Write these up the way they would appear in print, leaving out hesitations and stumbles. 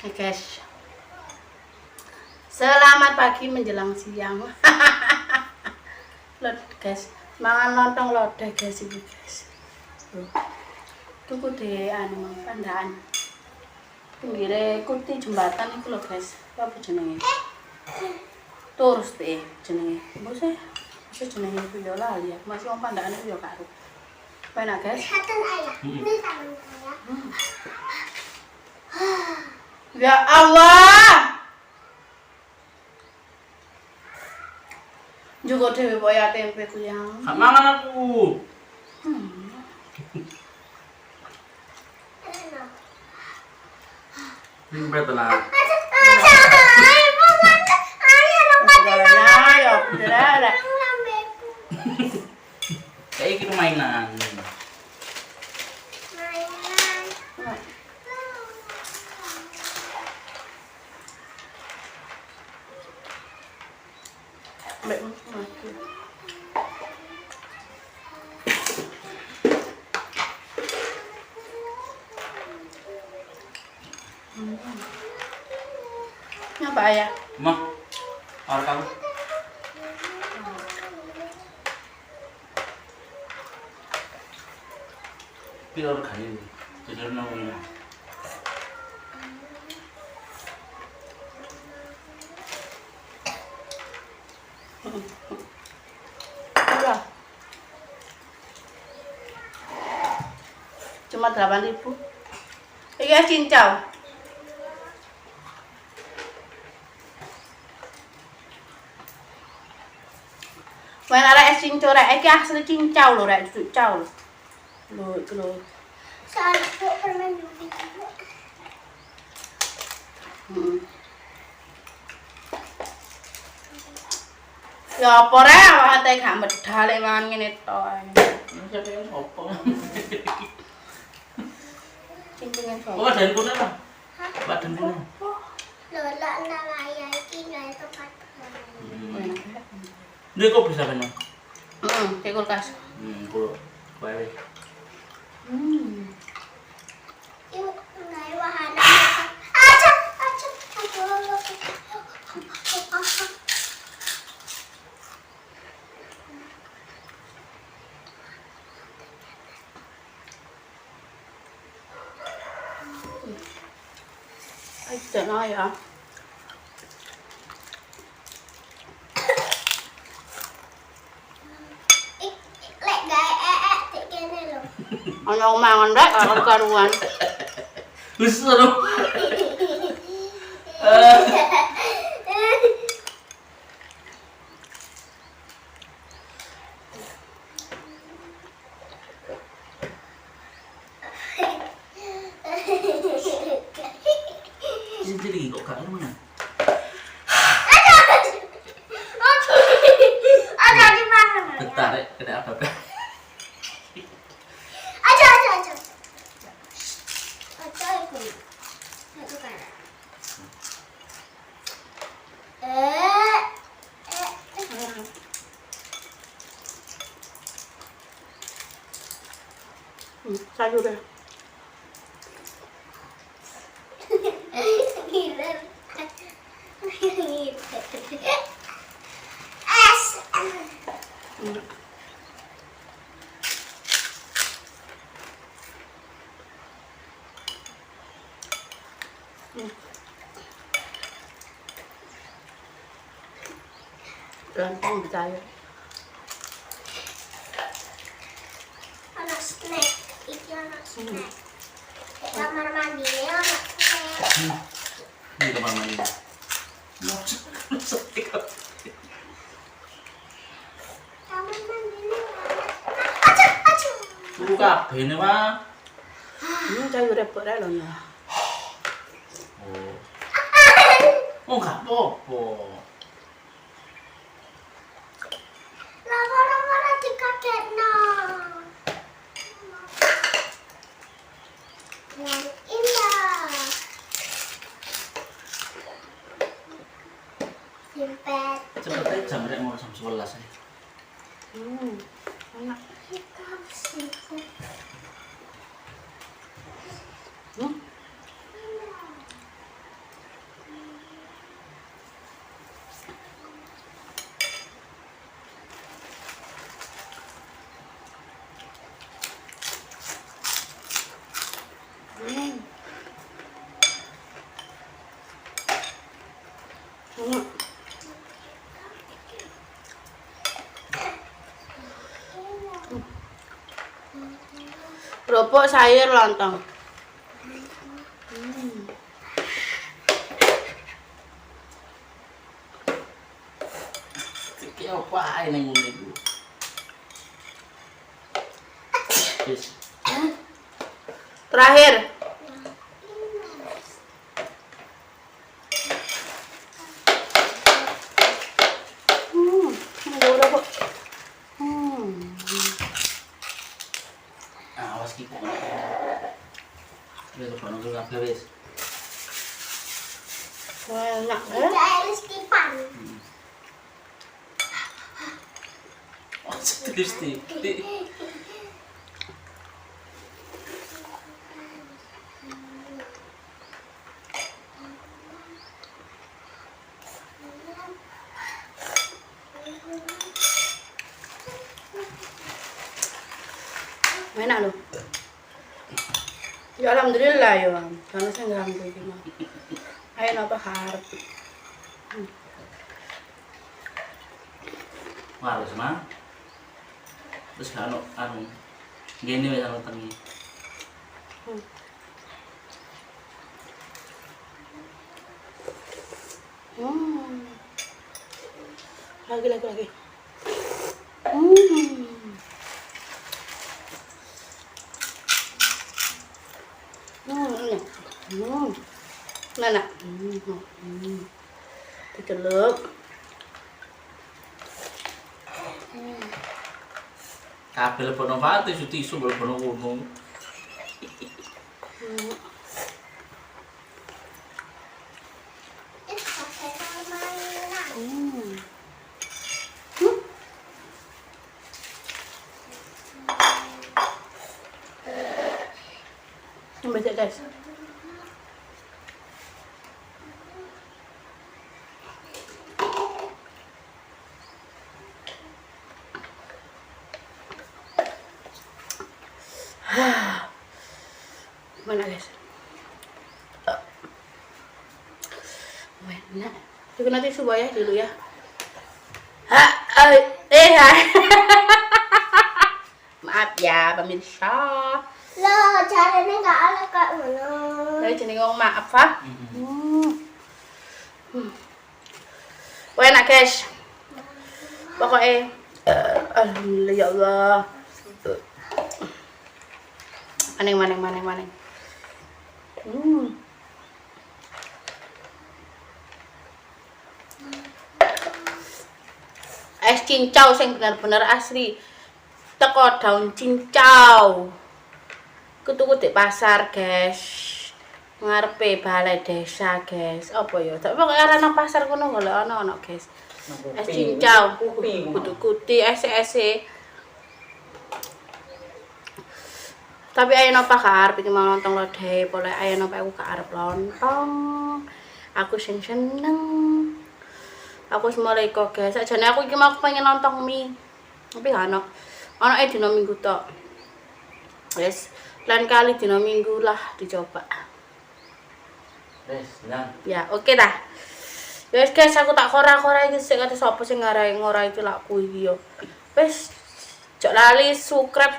Guys, selamat pagi menjelang siang. Lihat guys, mangan lontong lodeh guys ini guys. Tuku di anu pandaan. Pinggire kuti jembatan itu loh guys. Apa jenenge? Terus deh jenenge. Mbok sih jenenge itu ya lali ya. Masih wong pandaan itu ya karo. Enak guys. Satu ayah. Ini tangan ayah. Ya Allah. Juga dhewe boya tempe ku yang. Gak mangan aku. Ini betul lah. Kayak gitu mainan. Apa ya? Mah, orang kamu. Pilih kali ini, jadi namanya. Iya. Cuma 8.000. Iya cincau. Main arek cincau rek iki asli cincau lho rek cincau lho. Lho itu lho. Satu permen dulu. Ya apa rek awake gak medal lek mangan ngene tok. Siapa yang sopong? Cincungan kok. Oh, dan kuna lah. Badan kuna. Lola nama ayah ini nggak tempat. Dia kok bisa kan? Kayak kulkas. Kalau baik. Ibu nggak wahana. Aja. Ay, jangan ya. Lek gak tik kene lho. Ana mangan rek karo karuan. Wis seru. Jadi kok gak mana? Ada di mana? Tertarik kena apa? Aja. Aja itu. Satu kan. Sayur deh. Lontong sayur. Anak snack, iki anak snack. Kamar mandi anak snack. Ini kamar mandi. Kamar mandi. Aja. Turu kabeh ne, Pak. Sayur repot rek lho ya. Oh, gak apa-apa. Lama-lama dikakekno. Yang indah. Simpet. Cepet jam rek mau jam 11 ya. Enak. Kita simpet. Kerupuk sayur lontong. Iki apa ae ning ngene iku. Wis. Terakhir. Udah kok. Awas ki kok. Wis kono ku kabeh wis. Enak ya. Tidak harus kipan. Oh, sedih. Enak loh. Ya alhamdulillah ya. Karena saya nggak ganggu gimana. Ayo napa harap. Wah, wis mah. Terus anu ngene wis anu tengi. Lagi. Enak. Dicelup. Kabel bono pati tisu bono ngono. Baca guys. Mana guys? Enak. Juga nanti coba ya dulu ya. Maaf ya pemirsa. Loh, caranya nggak ada kayak mana? Saya jadi ngomong maaf, Pak. Wah, enak, guys. Pokoknya, alhamdulillah ya Allah. Maning. Es cincau sing bener-bener asli. Teko daun cincau. Kutuku di pasar, guys. Ngarepe balai desa, guys. Apa ya? Tapi kok arana pasar kono golek ana, guys. Es cincau, kutu-kuti, es-es. Tapi ayo napa karep iki mau lontong lodeh, pole ayo napa aku karep lontong. Aku sing seneng. Aku wis mulai kok, guys. Sajane aku iki mau pengen lontong mie. Tapi gak ono. Ono dina Minggu tok. Wes, lain kali dina Minggu lah dicoba. Wes, nang. Ya, oke dah. Wes guys, aku tak kora-kora iki sik kate sapa sing ngarai ngora itu lakku iki yo. Wes, jok lali subscribe.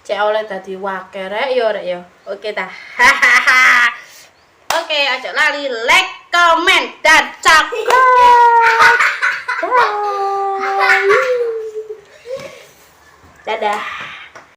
Cek oleh dadi wake rek yo. Oke dah. Oke, aja lali like, comment dan subscribe. Dadah.